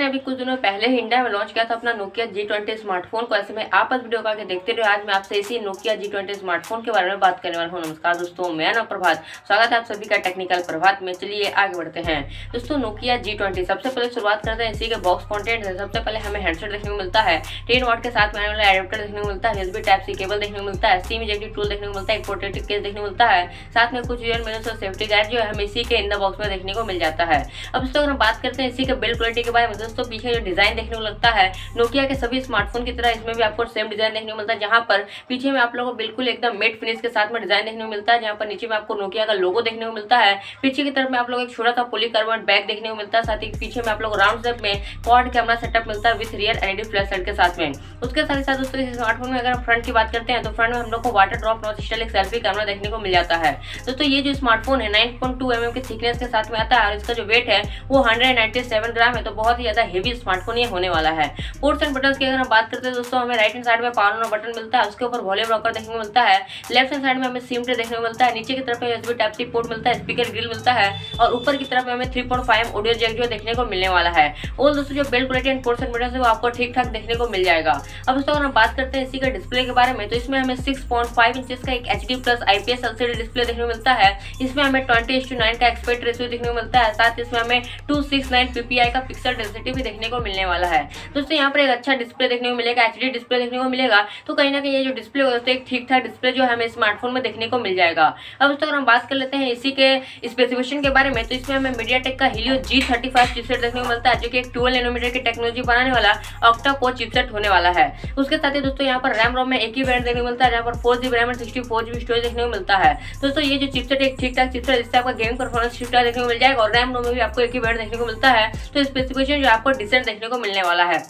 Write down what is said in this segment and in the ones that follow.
ने अभी कुछ दिनों पहले ही इंडिया में लॉन्च किया था अपना नोकिया G20 स्मार्टफोन को। ऐसे में आप इस वीडियो को आगे देखते रहो। आज मैं आपसे इसी नोकिया G20 स्मार्टफोन के बारे में बात करने वाला हूँ। नमस्कार दोस्तों, मैं नाम प्रभात, स्वागत है आप सभी का टेक्निकल प्रभात में। चलिए आगे बढ़ते हैं दोस्तों। नोकिया G20 सबसे पहले शुरुआत करते हैं इसी के बॉक्स कंटेंट से। सबसे पहले हमें हैंडसेट देखने को मिलता है, 10 वाट के साथ में आने वाला एडेप्टर देखने को मिलता है, USB टाइप सी केबल देखने को मिलता है, स्टीम इजेक्टिव टूल देखने को मिलता है, एक प्रोटेक्टिव केस देखने को मिलता है, साथ में कुछ यूजर मैनुअल और सेफ्टी गाइड जो है हमें इसी के इन द बॉक्स में देखने को मिल जाता है। अब दोस्तों अगर हम बात करते हैं इसी के बिल्ड क्वालिटी के बारे में, दोस्तों पीछे जो डिजाइन देखने को लगता है नोकिया के सभी स्मार्टफोन की तरह इसमें भी आपको सेम डिजाइन देखने को मिलता है, जहां पर पीछे में आप लोगों को बिल्कुल एकदम मेट फिनिश के साथ में डिजाइन देखने को मिलता है, जहां पर नीचे में आपको नोकिया का लोगो देखने को मिलता है। पीछे की तरफ में आप लोग एक छोटा सा पॉलीकार्बोनेट बैग देखने को मिलता है, साथ ही पीछे में आप लोग राउंड शेप में क्वाड कैमरा सेटअप मिलता है with rear LED flash light के साथ में। उसके साथ ही साथ दोस्तों इस स्मार्टफोन में अगर हम फ्रंट की बात करते हैं तो फ्रंट में हम लोग को वाटर ड्रॉप नॉच स्टाइल एक सेल्फी कैमरा देखने को मिल जाता है। दोस्तों ये जो स्मार्टफोन है 9.2 mm के थिकनेस के साथ में आता है और इसका जो वेट है वो 197 ग्राम है, तो बहुत ही ज्यादा हेवी स्मार्टफोन ये होने वाला है। पोर्ट्स एंड बटन की अगर हम बात करते हैं दोस्तों, हमें राइट हैंड साइड में पावर ऑन बटन मिलता है, उसके ऊपर वॉल्यूम रॉकर देखने को मिलता है, लेफ्ट हैंड साइड में हमें सिम ट्रे देखने को मिलता है, नीचे की तरफ में यूएसबी टाइप सी पोर्ट मिलता है, स्पीकर ग्रिल मिलता है और ऊपर की तरफ में हमें 3.5 ऑडियो जैक जो देखने को मिलने वाला है। और दोस्तों जो build quality and ports and button है वो आपको ठीक ठाक देखने को मिल जाएगा। अब दोस्तों अगर हम बात करते हैं इसी का डिस्प्ले के बारे में, तो इसमें हमें 6.5 इंचेस का एक HD plus IPS LCD display देखने को मिलता है। इसमें हमें 20:9 का एस्पेक्ट रेशियो देखने को मिलता है, साथ ही इसमें हमें 269 ppi का पिक्सल डेंसिटी भी देखने को मिलने वाला है। दोस्तों यहाँ पर एक अच्छा डिस्प्ले देखने को मिलेगा, HD डिस्प्ले देखने को मिलेगा, तो कहीं ना कहीं ये जो डिस्प्ले होगा तो एक ठीक ठाक डिस्प्ले जो है हमें स्मार्टफोन में देखने को मिल जाएगा। अब दोस्तों अगर हम बात कर लेते हैं इसी के स्पेसिफिकेशन के बारे में, तो इसमें हमें मीडियाटेक का Helio G35 चिपसेट देखने को मिलता है, जो कि एक 12 नैनोमीटर की टेक्नोलॉजी बनाने वाला ऑक्टा कोर चिपसेट होने वाला है। उसके साथ ही दोस्तों यहाँ पर रैम रोम में एक ही वेरिएंट देखने को मिलता है, जहाँ पर 4GB रैम और 64GB स्टोरेज देखने को मिलता है। दोस्तों ये जो चिपसेट एक ठीक ठाक चिपसेट, जिससे आपका गेमिंग परफॉर्मेंस ठीक ठाक देखने को मिल जाएगा और रैम रोम में भी आपको एक ही वेरिएंट देखने को मिलता है, तो स्पेसिफिकेशन जो आपको डिसेंट देखने को मिलने वाला है।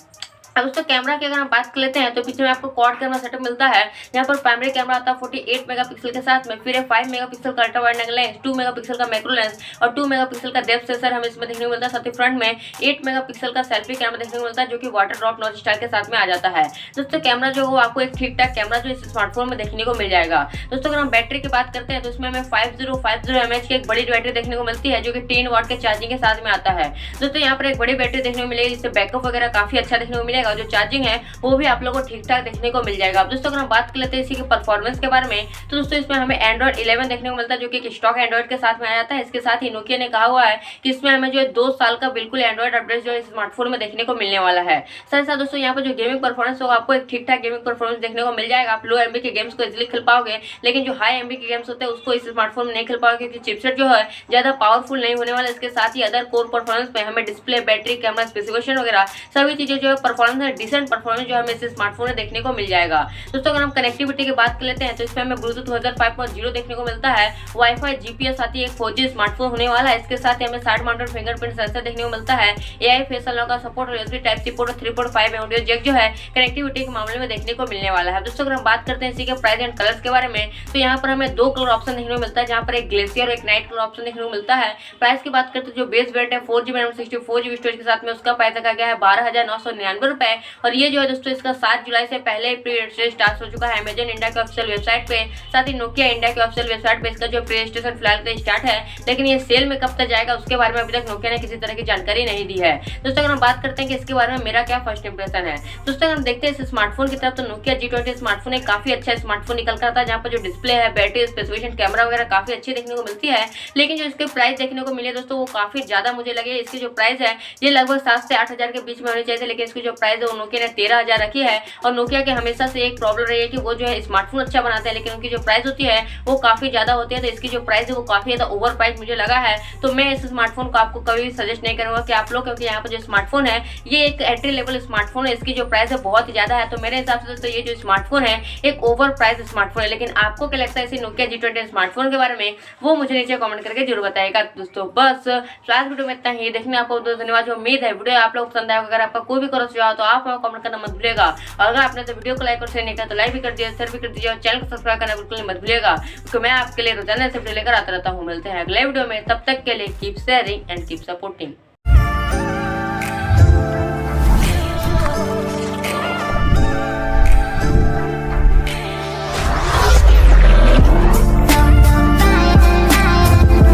अब दोस्तों कैमरा की अगर हम बात कर लेते हैं तो पीछे में आपको क्वाड कैमरा सेटअप मिलता है, यहाँ पर प्राइमरी कैमरा आता है 48 मेगापिक्सल के साथ में, फिर 5 मेगापिक्सल का ultra wide angle lens, 2 megapixel का मैक्रो लेंस और 2 मेगापिक्सल का डेप्थ सेंसर हमें इसमें देखने को मिलता है। साथ ही फ्रंट में 8 मेगापिक्सल का सेल्फी कैमरा देखने को मिलता है, जो कि वाटर ड्रॉप नॉच स्टाइल के साथ में आ जाता है। दोस्तों कैमरा जो है आपको एक ठीक ठाक कैमरा जो इस स्मार्टफोन में देखने को मिल जाएगा। दोस्तों अगर हम बैटरी की बात करते हैं तो इसमें हमें 5050 mAh की एक बड़ी बैटरी देखने को मिलती है, जो कि 10 वाट के चार्जिंग के साथ में आता है। दोस्तों यहाँ पर एक बड़ी बैटरी देखने को मिलेगी, जिससे बैकअप वगैरह काफी अच्छा देखने को मिलेगा, जो चार्जिंग है वो भी आप लोगों को ठीक ठाक देखने को मिल जाएगा। अब दोस्तों अगर हम बात कर लेते हैं इसी के परफॉर्मेंस के बारे में, तो दोस्तों इसमें हमें Android 11 देखने को मिलता है, जो कि एक स्टॉक एंड्रॉइड के साथ में आ जाता है। इसके साथ ही नोकिया ने कहा हुआ है कि इसमें हमें जो है 2 साल का बिल्कुल एंड्रॉइड अपडेट जो है स्मार्टफोन में देखने को मिलने वाला है। साथ ही साथ दोस्तों यहाँ पर जो गेमिंग परफॉर्मेंस होगा आपको एक ठीक ठाक गेमिंग परफॉर्मेंस देखने को मिल जाएगा। आप लो एमबी के गेम्स को इजिली खेल पाओगे, लेकिन जो हाई एमबी के गेम्स होते हैं उसको इस स्मार्टफोन में नहीं खेल पाओगे, क्योंकि चिपसेट जो है ज्यादा पावरफुल नहीं होने वाला। इसके साथ ही अदर कोर परफॉर्मेंस में हमें डिस्प्ले, बैटरी, कैमरा स्पेसिफिकेशन वगैरह सभी चीजें जो है परफॉर्मेंस है डिसेंट परफॉर्मेंस जो हमें इस स्मार्टफोन में देखने को मिल जाएगा। दोस्तों अगर हम कनेक्टिविटी की बात कर लेते हैं तो इसमें हमें ब्लूटूथ वर्जन 5.0 देखने को मिलता है, वाईफाई, जीपीएस, साथ ही एक 4G स्मार्टफोन होने वाला है। इसके साथ ही हमें साइड माउंटेड फिंगरप्रिंट सेंसर देखने को मिलता है, AI फेस अनलॉक का सपोर्ट और यूएसबी टाइप सी पोर्ट और 3.5 ऑडियो जैक जो है कनेक्टिविटी के मामले में देखने को मिलने वाला है। दोस्तों अगर हम बात करते हैं इसी के प्राइस एंड कलर्स के बारे में, तो यहाँ पर हमें 2 कलर ऑप्शन देखने को मिलता है, जहाँ पर एक ग्लेशियर और एक नाइट कलर ऑप्शन देखने को मिलता है। प्राइस की बात करते हैं जो बेस वेरिएंट है 4GB रैम 64GB स्टोरेज के साथ में, उसका प्राइस रखा गया है 12,999 रुपए। और ये जो है दोस्तों इसका 7 जुलाई से पहले प्री रजिस्ट्रेशन स्टार्ट हो चुका है अमेजन इंडिया के ऑफिशियल वेबसाइट पे, साथ ही नोकिया इंडिया के ऑफिशियल वेबसाइट पे इसका जो प्री रजिस्ट्रेशन फिलहाल से स्टार्ट है, लेकिन ये सेल में कब तक जाएगा उसके बारे में अभी तक नोकिया ने किसी तरह की जानकारी नहीं दी है। दोस्तों अगर हम बात करते हैं कि इसके बारे में मेरा क्या फर्स्ट इंप्रेशन है, दोस्तों अगर हम देखते हैं इस स्मार्टफोन की तरफ, तो नोकिया G20 स्मार्टफोन एक काफी अच्छा स्मार्टफोन निकल कर आता है, जहाँ पर जो डिस्प्ले है, बैटरी, स्पेसिफिकेशन, कैमरा वगैरह काफी अच्छी देखने को मिलती है। लेकिन जो इसके प्राइस देखने को मिले दोस्तों वो काफी ज्यादा मुझे लगे। इसकी जो प्राइस है ये लगभग 7 से 8 हजार के बीच में होनी चाहिए, लेकिन इसकी जो प्राइस है वो नोकिया ने 13,000 रखी है। और नोकिया के हमेशा से एक प्रॉब्लम रही है कि वो जो है स्मार्टफोन अच्छा बनाते हैं, लेकिन उनकी जो प्राइस होती है वो काफी ज्यादा होती है। तो इसकी जो प्राइस है वो काफी ज्यादा ओवर प्राइस मुझे लगा है। तो मैं इस स्मार्टफोन को आपको कभी भी सजेस्ट नहीं करूंगा कि आप लोग, क्योंकि यहाँ पर जो स्मार्टफोन है ये एक एंट्री लेवल स्मार्टफोन है, इसकी जो प्राइस है बहुत ही ज्यादा है। तो मेरे हिसाब से दोस्तों ये जो स्मार्टफोन है एक ओवर प्राइस स्मार्टफोन है। लेकिन आपको क्या लगता है इसी नोकिया G20 स्मार्टफोन के बारे में, वो मुझे नीचे कमेंट करके जरूर बताइएगा। दोस्तों बस आज वीडियो में इतना ही, देखने आपको धन्यवाद। उम्मीद है वीडियो आप लोग पसंद आएगा। अगर आपका कोई भी करो सुझाव तो आप कमेंट करना मत भूलिएगा, और अगर आपने तो वीडियो को लाइक और शेयर नहीं किया तो लाइक भी कर दिया, शेयर भी कर दीजिए और चैनल को सब्सक्राइब करना बिल्कुल मत भूलिएगा, क्योंकि मैं आपके लिए रोजाना ऐसे वीडियो लेकर आता रहता हूँ। मिलते हैं अगले वीडियो में, तब तक के लिए keep sharing and keep supporting.